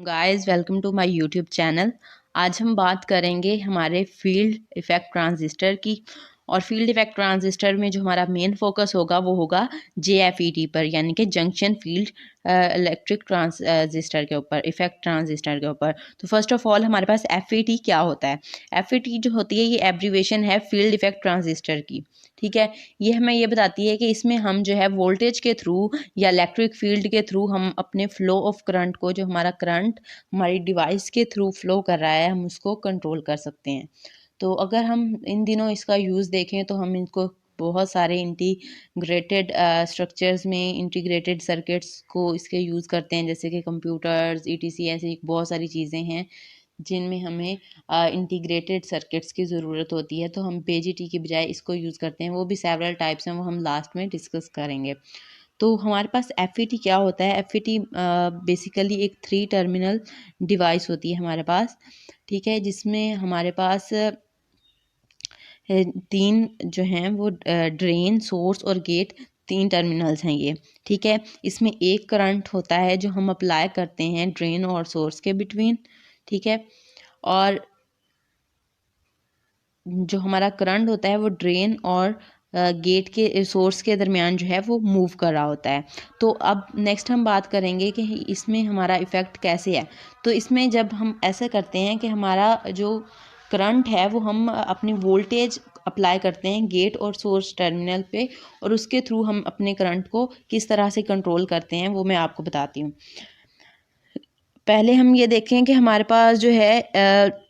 Guys welcome to my YouTube channel. आज हम बात करेंगे हमारे फील्ड इफ़ेक्ट ट्रांजिस्टर की। और फील्ड इफ़ेक्ट ट्रांजिस्टर में जो हमारा मेन फोकस होगा वो होगा JFET पर, यानी कि जंक्शन फील्ड इलेक्ट्रिक ट्रांजिस्टर के ऊपर, इफ़ेक्ट ट्रांजिस्टर के ऊपर। तो फर्स्ट ऑफ ऑल हमारे पास FET क्या होता है। FET जो होती है ये एब्रीवेशन है फील्ड इफ़ेक्ट ट्रांजिस्टर की। ठीक है, ये हमें ये बताती है कि इसमें हम जो है वोल्टेज के थ्रू या इलेक्ट्रिक फील्ड के थ्रू हम अपने फ्लो ऑफ करंट को, जो हमारा करंट हमारी डिवाइस के थ्रू फ्लो कर रहा है, हम उसको कंट्रोल कर सकते हैं। तो अगर हम इन दिनों इसका यूज़ देखें तो हम इनको बहुत सारे इंटीग्रेटेड स्ट्रक्चर्स में, इंटीग्रेटेड सर्किट्स को इसके यूज़ करते हैं, जैसे कि कंप्यूटर्स ETC, ऐसी बहुत सारी चीज़ें हैं जिनमें हमें इंटीग्रेटेड सर्किट्स की ज़रूरत होती है। तो हम BJT की बजाय इसको यूज़ करते हैं। वो भी सेवरल टाइप्स हैं, वो हम लास्ट में डिस्कस करेंगे। तो हमारे पास FET क्या होता है। FET बेसिकली एक 3 टर्मिनल डिवाइस होती है हमारे पास। ठीक है, जिसमें हमारे पास 3 जो हैं वो ड्रेन, सोर्स और गेट, 3 टर्मिनल्स हैं ये। ठीक है, इसमें एक करंट होता है जो हम अप्लाई करते हैं ड्रेन और सोर्स के बिटवीन। ठीक है, और जो हमारा करंट होता है वो ड्रेन और गेट के सोर्स के दरमियान जो है वो मूव कर रहा होता है। तो अब नेक्स्ट हम बात करेंगे कि इसमें हमारा इफ़ेक्ट कैसे है। तो इसमें जब हम ऐसा करते हैं कि हमारा जो करंट है वो हम अपनी वोल्टेज अप्लाई करते हैं गेट और सोर्स टर्मिनल पे, और उसके थ्रू हम अपने करंट को किस तरह से कंट्रोल करते हैं वो मैं आपको बताती हूँ। पहले हम ये देखें कि हमारे पास जो है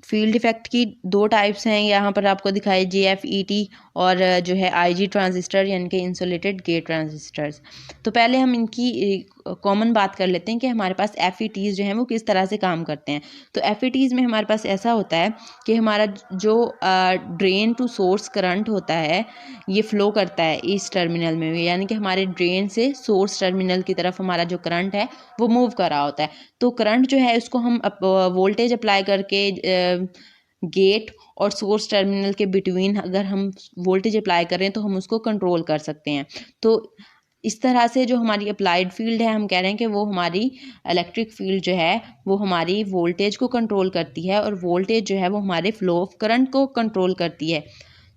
फील्ड इफ़ेक्ट की 2 टाइप्स हैं। यहाँ पर आपको दिखाई JFET और जो है IG ट्रांजिस्टर, यानी कि इंसुलेटेड गेट ट्रांजिस्टर्स। तो पहले हम इनकी कॉमन बात कर लेते हैं कि हमारे पास FETs जो हैं वो किस तरह से काम करते हैं। तो FETs में हमारे पास ऐसा होता है कि हमारा जो ड्रेन टू सोर्स करंट होता है ये फ़्लो करता है इस टर्मिनल में भी, यानी कि हमारे ड्रेन से सोर्स टर्मिनल की तरफ हमारा जो करंट है वो मूव कर रहा होता है। तो करंट जो है उसको हम वोल्टेज अप्लाई करके गेट और सोर्स टर्मिनल के बिटवीन अगर हम वोल्टेज अप्लाई करें तो हम उसको कंट्रोल कर सकते हैं। तो इस तरह से जो हमारी अप्लाइड फील्ड है, हम कह रहे हैं कि वो हमारी इलेक्ट्रिक फील्ड जो है वो हमारी वोल्टेज को कंट्रोल करती है, और वोल्टेज जो है वो हमारे फ्लो ऑफ करंट को कंट्रोल करती है।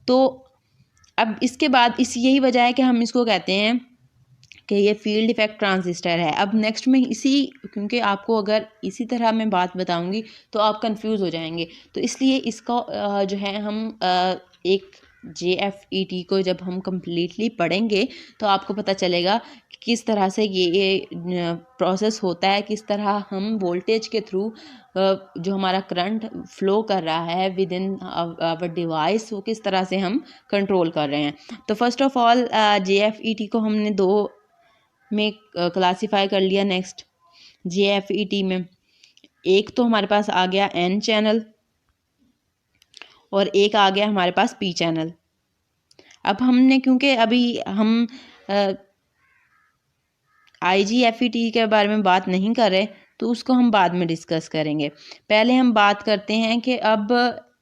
तो अब इसके बाद यही वजह है कि हम इसको कहते हैं कि ये फील्ड इफ़ेक्ट ट्रांजिस्टर है। अब नेक्स्ट में क्योंकि आपको अगर इसी तरह मैं बात बताऊंगी तो आप कंफ्यूज हो जाएंगे, तो इसलिए इसका जो है हम एक JFET को जब हम कम्प्लीटली पढ़ेंगे तो आपको पता चलेगा कि किस तरह से ये प्रोसेस होता है, किस तरह हम वोल्टेज के थ्रू जो हमारा करंट फ्लो कर रहा है विद इन आवर डिवाइस, वो किस तरह से हम कंट्रोल कर रहे हैं। तो फर्स्ट ऑफ ऑल JFET को हमने 2 में क्लासिफाई कर लिया। नेक्स्ट JFET में एक तो हमारे पास आ गया N चैनल और एक आ गया हमारे पास P चैनल। अब हमने, क्योंकि अभी हम IGFET के बारे में बात नहीं कर रहे तो उसको हम बाद में डिस्कस करेंगे। पहले हम बात करते हैं कि अब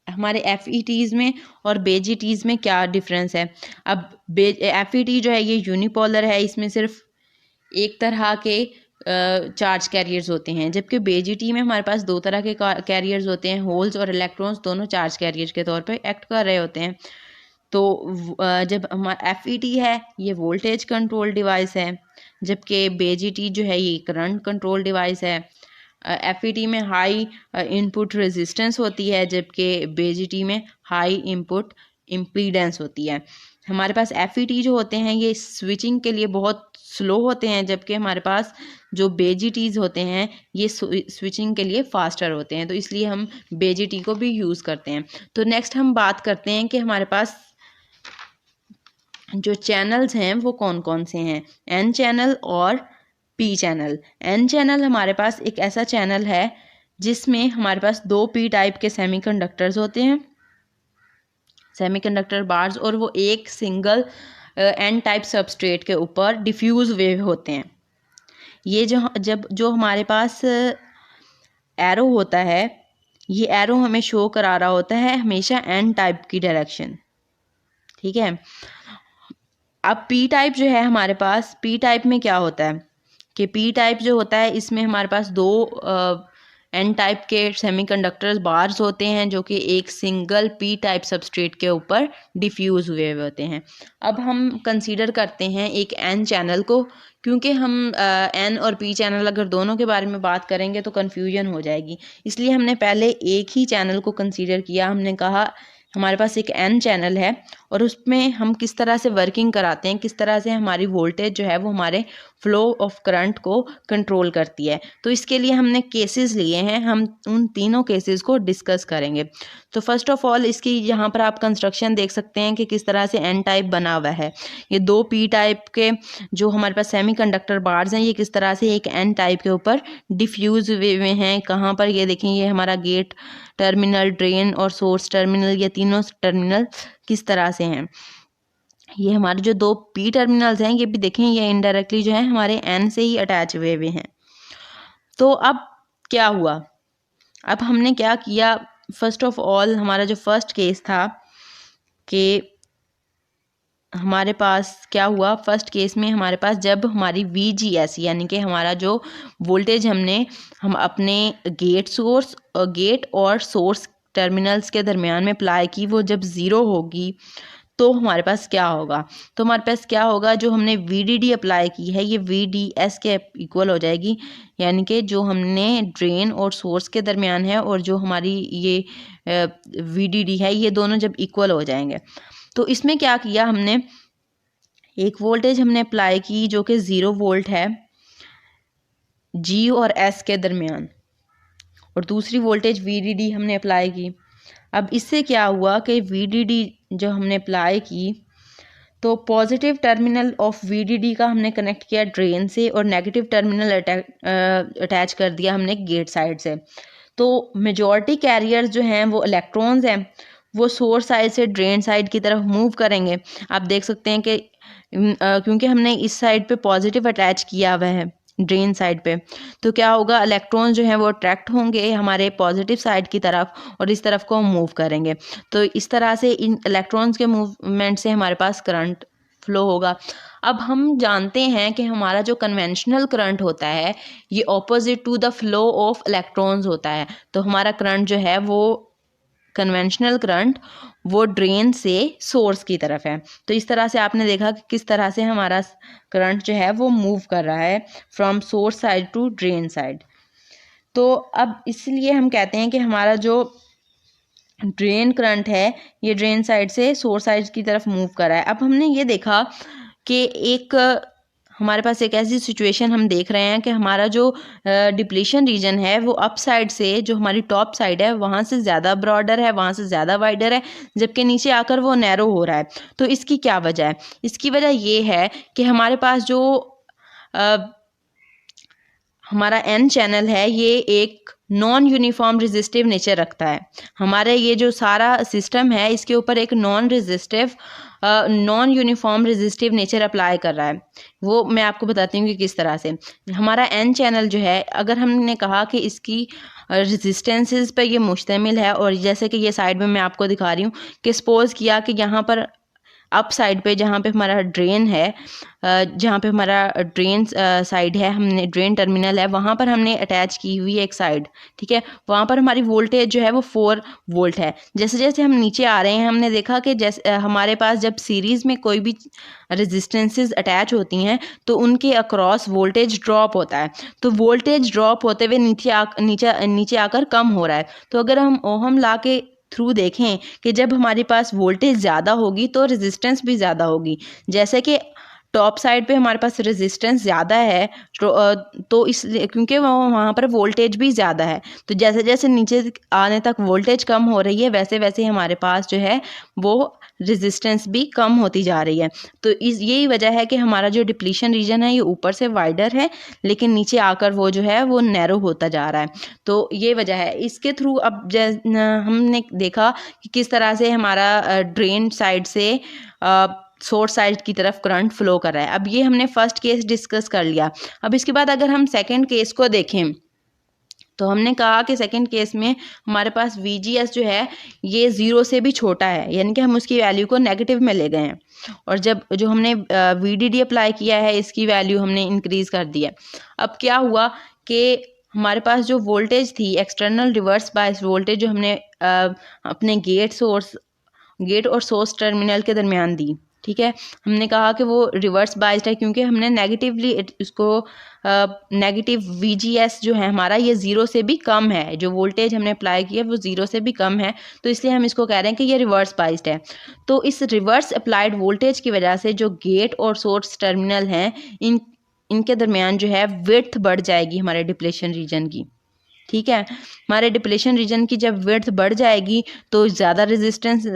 हमारे FETs में और BJTs में क्या डिफरेंस है। अब FET जो है ये यूनिपोलर है, इसमें सिर्फ एक तरह के चार्ज कैरियर्स होते हैं, जबकि BJT में हमारे पास 2 तरह के कैरियर्स होते हैं, होल्स और इलेक्ट्रॉन्स, दोनों चार्ज कैरियर्स के तौर पे एक्ट कर रहे होते हैं। तो जब हमारा FET है ये वोल्टेज कंट्रोल डिवाइस है, जबकि BJT जो है ये करंट कंट्रोल डिवाइस है। FET में हाई इनपुट रेजिस्टेंस होती है, जबकि BJT में हाई इनपुट इम्पीडेंस होती है। हमारे पास FET जो होते हैं ये स्विचिंग के लिए बहुत स्लो होते हैं, जबकि हमारे पास जो BJTs होते हैं ये स्विचिंग के लिए फास्टर होते हैं। तो इसलिए हम BJT को भी यूज़ करते हैं। तो नेक्स्ट हम बात करते हैं कि हमारे पास जो चैनल्स हैं वो कौन कौन से हैं, N चैनल और P चैनल। N चैनल हमारे पास एक ऐसा चैनल है जिसमें हमारे पास 2 P टाइप के सेमीकंडक्टर्स होते हैं, सेमीकंडक्टर बार्स, और वो एक सिंगल N टाइप सबस्ट्रेट के ऊपर डिफ्यूज वेव होते हैं। ये जो हमारे पास एरो होता है, ये एरो हमें शो करा रहा होता है हमेशा N टाइप की डायरेक्शन। ठीक है, अब P टाइप जो है हमारे पास, P टाइप में क्या होता है कि पी टाइप जो होता है इसमें हमारे पास दो एन टाइप के सेमीकंडक्टर्स बार्स होते हैं जो कि एक सिंगल पी टाइप सबस्ट्रेट के ऊपर डिफ्यूज़ हुए हुए होते हैं। अब हम कंसीडर करते हैं एक एन चैनल को, क्योंकि हम एन और पी चैनल अगर दोनों के बारे में बात करेंगे तो कन्फ्यूजन हो जाएगी, इसलिए हमने पहले एक ही चैनल को कंसीडर किया। हमने कहा हमारे पास एक एन चैनल है और उसमें हम किस तरह से वर्किंग कराते हैं, किस तरह से हमारी वोल्टेज जो है वो हमारे फ्लो ऑफ करंट को कंट्रोल करती है। तो इसके लिए हमने केसेस लिए हैं, हम उन तीनों केसेस को डिस्कस करेंगे। तो फर्स्ट ऑफ ऑल इसकी यहाँ पर आप कंस्ट्रक्शन देख सकते हैं कि किस तरह से एन टाइप बना हुआ है। ये दो पी टाइप के जो हमारे पास सेमीकंडक्टर बार्स हैं ये किस तरह से एक एन टाइप के ऊपर डिफ्यूज हुए हुए हैं। कहाँ पर, ये देखें, ये हमारा गेट टर्मिनल, ड्रेन और सोर्स टर्मिनल, ये तीनों टर्मिनल किस तरह से हैं। ये हमारे जो दो पी टर्मिनल्स हैं ये भी देखें, ये इनडायरेक्टली जो है हमारे एन से ही अटैच हुए हुए हैं। तो अब क्या हुआ, अब हमने क्या किया, फर्स्ट ऑफ ऑल हमारा जो फर्स्ट केस था कि हमारे पास क्या हुआ, फर्स्ट केस में हमारे पास जब हमारी VGS यानी कि हमारा जो वोल्टेज हम अपने गेट और सोर्स टर्मिनल्स के दरमियान में अप्लाई की, वो जब ज़ीरो होगी तो हमारे पास क्या होगा, तो हमारे पास क्या होगा, जो हमने VDD अप्लाई की है ये VDS के इक्वल हो जाएगी। यानी कि जो हमने ड्रेन और सोर्स के दरमियान है और जो हमारी ये VDD है ये दोनों जब इक्वल हो जाएंगे। तो इसमें क्या किया हमने, एक वोल्टेज हमने अप्लाई की जो कि 0 वोल्ट है G और S के दरमियान, और दूसरी वोल्टेज VDD हमने अप्लाई की। अब इससे क्या हुआ कि VDD जो हमने अप्लाई की तो पॉजिटिव टर्मिनल ऑफ VDD का हमने कनेक्ट किया ड्रेन से और नेगेटिव टर्मिनल अटैच कर दिया हमने गेट साइड से। तो मेजॉरिटी कैरियर्स जो हैं वो इलेक्ट्रॉन्स हैं, वो सोर्स साइड से ड्रेन साइड की तरफ मूव करेंगे। आप देख सकते हैं कि क्योंकि हमने इस साइड पे पॉजिटिव अटैच किया हुआ है ड्रेन साइड पे, तो क्या होगा, इलेक्ट्रॉन जो हैं वो अट्रैक्ट होंगे हमारे पॉजिटिव साइड की तरफ और इस तरफ को मूव करेंगे। तो इस तरह से इन इलेक्ट्रॉन्स के मूवमेंट से हमारे पास करंट फ्लो होगा। अब हम जानते हैं कि हमारा जो कन्वेंशनल करंट होता है ये opposite to the flow of electrons होता है। तो हमारा करंट जो है वो कन्वेंशनल करंट वो ड्रेन से सोर्स की तरफ है। तो इस तरह से आपने देखा कि किस तरह से हमारा करंट जो है वो मूव कर रहा है from source side to drain side. तो अब इसलिए हम कहते हैं कि हमारा जो ड्रेन करंट है ये ड्रेन साइड से सोर्स साइड की तरफ मूव कर रहा है। अब हमने ये देखा कि एक हमारे पास एक ऐसी सिचुएशन हम देख रहे हैं कि हमारा जो डिप्लीशन रीजन है वो अप साइड से जो हमारी टॉप साइड है वहाँ से ज़्यादा ब्रॉडर है, वहाँ से ज़्यादा वाइडर है, जबकि नीचे आकर वो नैरो हो रहा है। तो इसकी क्या वजह है, इसकी वजह ये है कि हमारे पास जो हमारा एन चैनल है ये एक नॉन यूनिफॉर्म रेजिस्टिव नेचर रखता है। हमारा ये जो सारा सिस्टम है इसके ऊपर एक non uniform resistive nature apply कर रहा है। वो मैं आपको बताती हूँ कि किस तरह से हमारा एन चैनल जो है, अगर हमने कहा कि इसकी रेजिस्टेंसेस पर ये मुश्तमिल है, और जैसे कि ये साइड में मैं आपको दिखा रही हूँ कि सपोज़ किया कि यहाँ पर अप साइड पे जहाँ पे हमारा ड्रेन है, जहाँ पे हमारा ड्रेन साइड है, हमने ड्रेन टर्मिनल है वहाँ पर हमने अटैच की हुई एक साइड, ठीक है, वहाँ पर हमारी वोल्टेज जो है वो 4 वोल्ट है। जैसे जैसे हम नीचे आ रहे हैं हमने देखा कि जैसे हमारे पास जब सीरीज़ में कोई भी रेजिस्टेंसेस अटैच होती हैं तो उनके अक्रॉस वोल्टेज ड्रॉप होता है। तो वोल्टेज ड्रॉप होते हुए नीचे आकर कम हो रहा है। तो अगर हम ओहम लॉ के थ्रू देखें कि जब हमारे पास वोल्टेज ज़्यादा होगी तो रेजिस्टेंस भी ज़्यादा होगी। जैसे कि टॉप साइड पे हमारे पास रेजिस्टेंस ज़्यादा है तो इसलिए क्योंकि वहाँ पर वोल्टेज भी ज़्यादा है, तो जैसे जैसे नीचे आने तक वोल्टेज कम हो रही है वैसे वैसे हमारे पास जो है वो रेजिस्टेंस भी कम होती जा रही है। तो यही वजह है कि हमारा जो डिप्लीशन रीजन है ये ऊपर से वाइडर है लेकिन नीचे आकर वो जो है वो नैरो होता जा रहा है। तो ये वजह है। इसके थ्रू अब हमने देखा कि किस तरह से हमारा ड्रेन साइड से सोर्स साइड की तरफ करंट फ्लो कर रहा है। अब ये हमने फर्स्ट केस डिस्कस कर लिया। अब इसके बाद अगर हम सेकंड केस को देखें तो हमने कहा कि सेकंड केस में हमारे पास VGS जो है ये 0 से भी छोटा है, यानी कि हम उसकी वैल्यू को नेगेटिव में ले गए हैं, और जब जो हमने VDD अप्लाई किया है इसकी वैल्यू हमने इंक्रीज़ कर दी है। अब क्या हुआ कि हमारे पास जो वोल्टेज थी एक्सटर्नल रिवर्स बायस वोल्टेज जो हमने अपने गेट और सोर्स टर्मिनल के दरमियान दी, ठीक है, हमने कहा कि वो रिवर्स बायस्ड है क्योंकि हमने नेगेटिवली इसको नेगेटिव VGS जो है हमारा ये 0 से भी कम है, जो वोल्टेज हमने अप्लाई किया वो 0 से भी कम है, तो इसलिए हम इसको कह रहे हैं कि ये रिवर्स बायस्ड है। तो इस रिवर्स अप्लाइड वोल्टेज की वजह से जो गेट और सोर्स टर्मिनल हैं इनके दरमियान जो है विड्थ बढ़ जाएगी हमारे डिप्लेशन रीजन की, ठीक है। हमारे डिप्लेशन रीजन की जब विड्थ बढ़ जाएगी तो ज़्यादा रेजिस्टेंस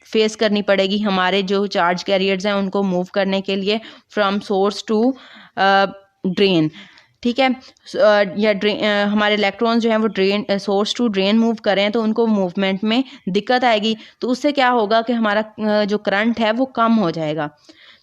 फेस करनी पड़ेगी हमारे जो चार्ज कैरियर्स हैं उनको मूव करने के लिए फ्रॉम सोर्स टू ड्रेन, ठीक है। या हमारे इलेक्ट्रॉन्स जो हैं वो सोर्स टू ड्रेन मूव करें तो उनको मूवमेंट में दिक्कत आएगी, तो उससे क्या होगा कि हमारा जो करंट है वो कम हो जाएगा।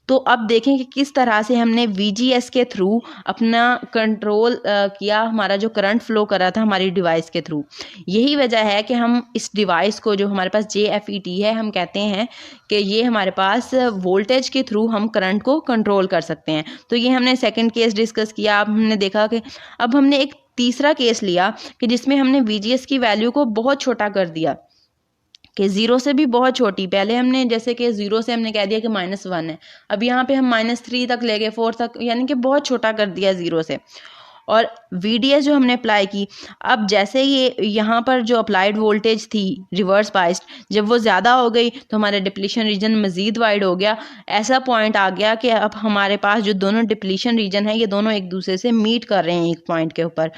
तो अब देखें कि किस तरह से हमने VGS के थ्रू अपना कंट्रोल किया, हमारा जो करंट फ्लो कर रहा था हमारी डिवाइस के थ्रू। यही वजह है कि हम इस डिवाइस को जो हमारे पास JFET है हम कहते हैं कि ये हमारे पास वोल्टेज के थ्रू हम करंट को कंट्रोल कर सकते हैं। तो ये हमने सेकंड केस डिस्कस किया। अब हमने देखा कि अब हमने एक तीसरा केस लिया कि जिसमें हमने VGS की वैल्यू को बहुत छोटा कर दिया कि 0 से भी बहुत छोटी। पहले हमने जैसे कि 0 से हमने कह दिया कि -1 है, अब यहाँ पे हम -3 तक ले गए, 4 तक, यानी कि बहुत छोटा कर दिया 0 से। और VDS जो हमने अप्लाई की, अब जैसे ये यहाँ पर जो अप्लाइड वोल्टेज थी रिवर्स बायस्ड, जब वो ज़्यादा हो गई तो हमारा डिप्लीशन रीजन मज़ीद वाइड हो गया। ऐसा पॉइंट आ गया कि अब हमारे पास जो दोनों डिप्लीशन रीजन है ये दोनों एक दूसरे से मीट कर रहे हैं एक पॉइंट के ऊपर।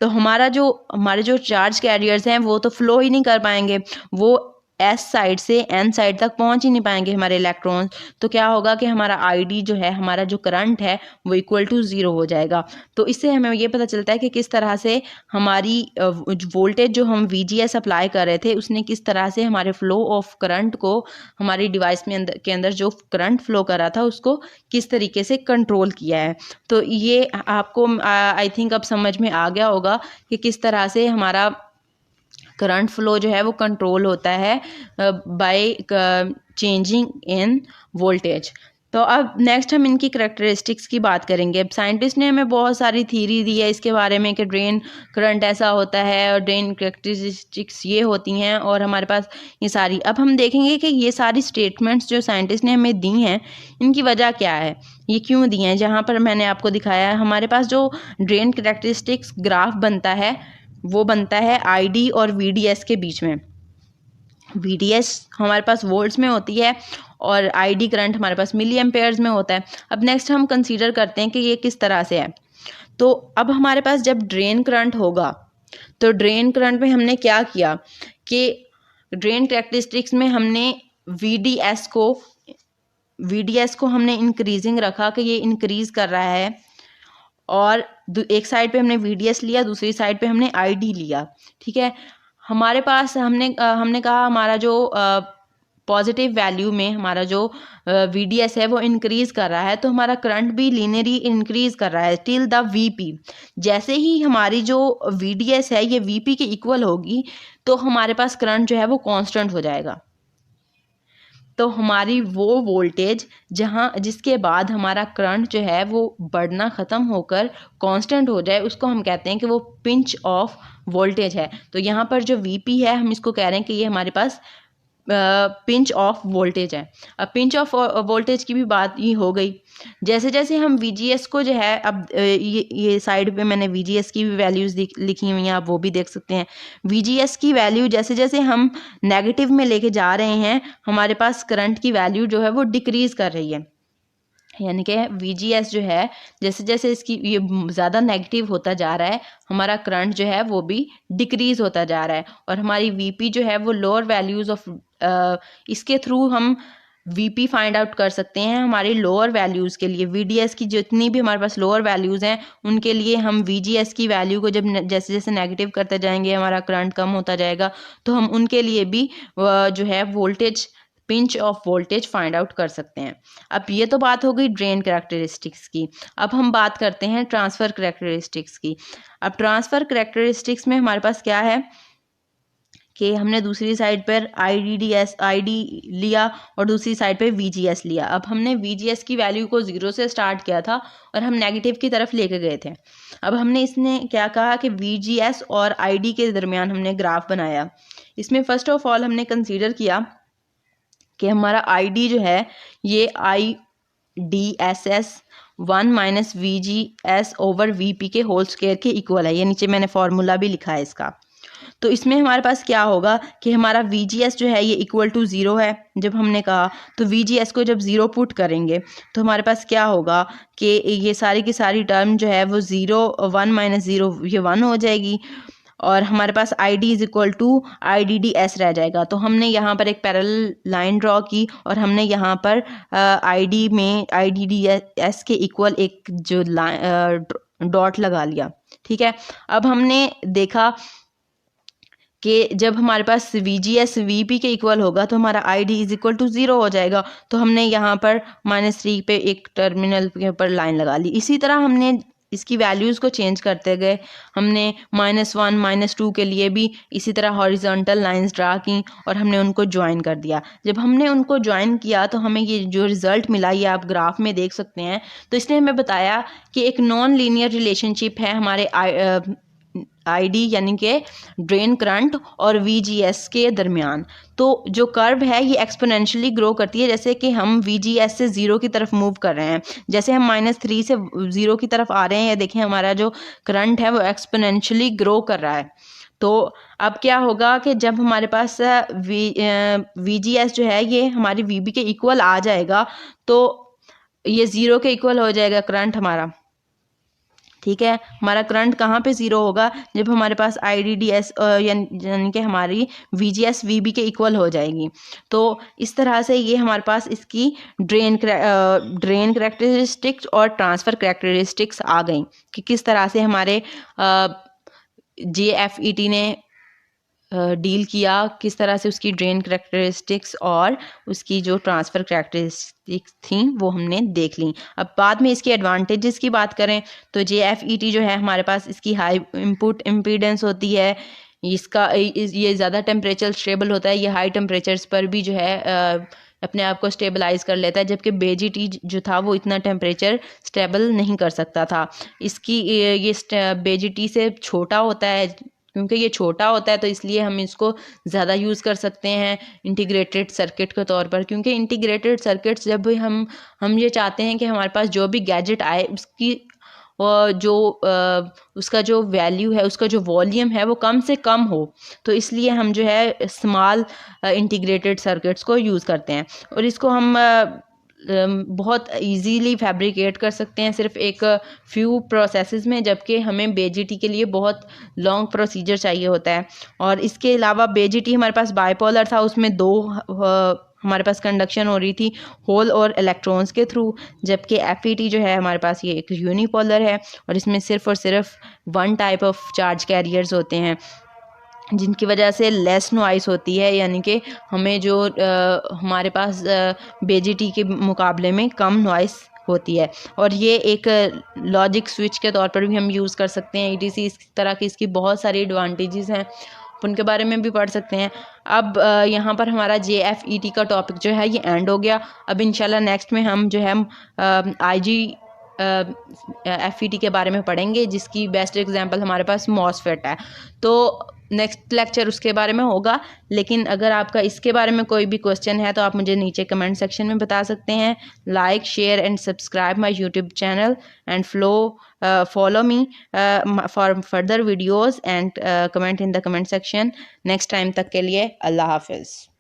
तो हमारे जो चार्ज कैरियर्स हैं वो तो फ्लो ही नहीं कर पाएंगे, वो S साइड से N साइड तक पहुंच ही नहीं पाएंगे हमारे इलेक्ट्रॉन्स। तो क्या होगा कि हमारा ID जो है, हमारा जो करंट है वो इक्वल टू 0 हो जाएगा। तो इससे हमें ये पता चलता है कि किस तरह से हमारी वोल्टेज जो हम VGS अप्लाई कर रहे थे उसने किस तरह से हमारे फ्लो ऑफ करंट को, हमारी डिवाइस में के अंदर जो करंट फ्लो कर रहा था उसको किस तरीके से कंट्रोल किया है। तो ये आपको आई थिंक अब समझ में आ गया होगा कि किस तरह से हमारा करंट फ्लो जो है वो कंट्रोल होता है बाय चेंजिंग इन वोल्टेज। तो अब नेक्स्ट हम इनकी करैक्टरिस्टिक्स की बात करेंगे। अब साइंटिस्ट ने हमें बहुत सारी थ्योरी दी है इसके बारे में कि ड्रेन करंट ऐसा होता है और ड्रेन करैक्टरिस्टिक्स ये होती हैं और हमारे पास ये सारी। अब हम देखेंगे कि ये सारी स्टेटमेंट्स जो साइंटिस्ट ने हमें दी हैं इनकी वजह क्या है, ये क्यों दी हैं। जहाँ पर मैंने आपको दिखाया है हमारे पास जो ड्रेन करैक्टरिस्टिक्स ग्राफ बनता है वो बनता है ID और VDS के बीच में। VDS हमारे पास वोल्ट्स में होती है और ID करंट हमारे पास मिली एम्पेयर्स में होता है। अब नेक्स्ट हम कंसीडर करते हैं कि ये किस तरह से है। तो अब हमारे पास जब ड्रेन करंट होगा तो ड्रेन करंट में हमने क्या किया कि ड्रेन कैरेक्टरिस्टिक्स में हमने VDS को हमने इंक्रीजिंग रखा कि ये इंक्रीज कर रहा है, और एक साइड पे हमने VDS लिया, दूसरी साइड पे हमने ID लिया, ठीक है। हमारे पास हमने कहा हमारा जो पॉजिटिव वैल्यू में हमारा जो VDS है वो इंक्रीज कर रहा है, तो हमारा करंट भी लीनियरली इंक्रीज कर रहा है टिल द VP। जैसे ही हमारी जो VDS है ये VP के इक्वल होगी तो हमारे पास करंट जो है वो कांस्टेंट हो जाएगा। तो हमारी वो वोल्टेज जिसके बाद हमारा करंट जो है वो बढ़ना ख़त्म होकर कांस्टेंट हो जाए उसको हम कहते हैं कि वो पिंच ऑफ वोल्टेज है। तो यहाँ पर जो VP है हम इसको कह रहे हैं कि ये हमारे पास पिंच ऑफ वोल्टेज है। अब पिंच ऑफ वोल्टेज की भी बात ही हो गई। जैसे जैसे हम VGS को जो है, अब ये साइड पे मैंने VGS की भी वैल्यूज़ लिखी हुई हैं, आप वो भी देख सकते हैं। VGS की वैल्यू जैसे जैसे हम नेगेटिव में लेके जा रहे हैं हमारे पास करंट की वैल्यू जो है वो डिक्रीज़ कर रही है, यानी कि VGS जो है जैसे जैसे इसकी ये ज़्यादा नेगेटिव होता जा रहा है हमारा करंट जो है वो भी डिक्रीज़ होता जा रहा है, और हमारी VP जो है वो लोअर वैल्यूज़ ऑफ इसके थ्रू हम VP फाइंड आउट कर सकते हैं हमारी लोअर वैल्यूज़ के लिए। VDS की जितनी भी हमारे पास लोअर वैल्यूज़ हैं उनके लिए हम VGS की वैल्यू को जब जैसे जैसे नेगेटिव करते जाएंगे हमारा करंट कम होता जाएगा, तो हम उनके लिए भी जो है voltage pinch of voltage find out कर सकते हैं। अब ये तो बात हो गई ड्रेन करैक्टरिस्टिक्स की। अब हम बात करते हैं ट्रांसफ़र करैक्टरिस्टिक्स की। अब ट्रांसफ़र करैक्टरिस्टिक्स में हमारे पास क्या है कि हमने दूसरी साइड पर आईडी लिया और दूसरी साइड पे VGS लिया। अब हमने VGS की वैल्यू को 0 से स्टार्ट किया था और हम नेगेटिव की तरफ लेके गए थे। अब हमने इसने क्या कहा कि VGS और ID के दरमियान हमने ग्राफ बनाया। इसमें फर्स्ट ऑफ ऑल हमने कंसीडर किया कि हमारा ID जो है ये IDSS 1 minus VGS over VP के होल स्क्वायर के इक्वल है। ये नीचे मैंने फॉर्मूला भी लिखा है इसका। तो इसमें हमारे पास क्या होगा कि हमारा VGS जो है ये इक्वल टू 0 है। जब हमने कहा तो VGS को जब 0 पुट करेंगे तो हमारे पास क्या होगा कि ये सारी की सारी टर्म जो है वो 0 1 माइनस 0 ये 1 हो जाएगी और हमारे पास ID is equal to IDDS रह जाएगा। तो हमने यहाँ पर एक पैरेलल लाइन ड्रॉ की और हमने यहाँ पर ID में IDDS के इक्वल एक जो डॉट लगा लिया। ठीक है, अब हमने देखा कि जब हमारे पास VGS VP के इक्वल होगा तो हमारा ID इज इक्वल टू 0 हो जाएगा। तो हमने यहाँ पर -3 पे एक टर्मिनल के ऊपर लाइन लगा ली। इसी तरह हमने इसकी वैल्यूज़ को चेंज करते गए। हमने -1 -2 के लिए भी इसी तरह हॉरिजॉन्टल लाइंस ड्रा की और हमने उनको ज्वाइन कर दिया। जब हमने उनको ज्वाइन किया तो हमें ये जो रिज़ल्ट मिला ये आप ग्राफ में देख सकते हैं। तो इसने हमें बताया कि एक नॉन लीनियर रिलेशनशिप है हमारे ID यानी कि ड्रेन करंट और VGS के दरमियान। तो जो कर्व है ये एक्सपोनेंशियली ग्रो करती है, जैसे कि हम VGS से 0 की तरफ मूव कर रहे हैं। जैसे हम -3 से 0 की तरफ आ रहे हैं, या देखें हमारा जो करंट है वो एक्सपोनेंशियली ग्रो कर रहा है। तो अब क्या होगा कि जब हमारे पास VGS जो है ये हमारी VB के इक्वल आ जाएगा तो ये 0 के इक्वल हो जाएगा करंट हमारा। ठीक है, हमारा करंट कहाँ पे 0 होगा जब हमारे पास IDDS यानी कि हमारी VGS VB के इक्वल हो जाएगी। तो इस तरह से ये हमारे पास इसकी ड्रेन करैक्टरिस्टिक्स और ट्रांसफ़र करैक्टरिस्टिक्स आ गई कि किस तरह से हमारे JFET ने डील किया, किस तरह से उसकी ड्रेन करैक्टरिस्टिक्स और उसकी जो ट्रांसफ़र करैक्टरिस्टिक्स थी वो हमने देख ली। अब बाद में इसके एडवांटेजेस की बात करें तो JFET जो है हमारे पास इसकी हाई इनपुट इम्पीडेंस होती है, इसका ये ज़्यादा टेम्परेचर स्टेबल होता है, ये हाई टेम्परेचर्स पर भी जो है अपने आप को स्टेबलाइज कर लेता है, जबकि BGT जो था वो इतना टेम्परेचर स्टेबल नहीं कर सकता था। इसकी ये BGT से छोटा होता है, क्योंकि ये छोटा होता है तो इसलिए हम इसको ज़्यादा यूज़ कर सकते हैं इंटीग्रेटेड सर्किट के तौर पर। क्योंकि इंटीग्रेटेड सर्किट्स जब भी हम ये चाहते हैं कि हमारे पास जो भी गैजेट आए उसकी जो उसका जो वैल्यू है, उसका जो वॉल्यूम है वो कम से कम हो, तो इसलिए हम जो है स्मॉल इंटीग्रेटेड सर्किट्स को यूज़ करते हैं और इसको हम बहुत इजीली फैब्रिकेट कर सकते हैं सिर्फ एक फ्यू प्रोसेसेस में, जबकि हमें BGT के लिए बहुत लॉन्ग प्रोसीजर चाहिए होता है। और इसके अलावा BGT हमारे पास बाइपोलर था, उसमें दो हमारे पास कंडक्शन हो रही थी होल और इलेक्ट्रॉन्स के थ्रू, जबकि FET जो है हमारे पास ये एक यूनिपोलर है और इसमें सिर्फ और सिर्फ one type of charge carriers होते हैं, जिनकी वजह से लेस नॉइस होती है, यानी कि हमें जो हमारे पास BGT के मुकाबले में कम नॉइस होती है। और ये एक लॉजिक स्विच के तौर पर भी हम यूज़ कर सकते हैं ETC। इस तरह की इसकी बहुत सारी एडवांटेजेस हैं, उनके बारे में भी पढ़ सकते हैं। अब यहाँ पर हमारा JFET का टॉपिक जो है ये एंड हो गया। अब इंशाल्लाह नेक्स्ट में हम जो है FET के बारे में पढ़ेंगे, जिसकी बेस्ट एग्जांपल हमारे पास MOSFET है। तो नेक्स्ट लेक्चर उसके बारे में होगा। लेकिन अगर आपका इसके बारे में कोई भी क्वेश्चन है तो आप मुझे नीचे कमेंट सेक्शन में बता सकते हैं। Like, share and subscribe my YouTube channel and follow me for further videos and comment in the comment section. Next time तक के लिए अल्लाह हाफिज़।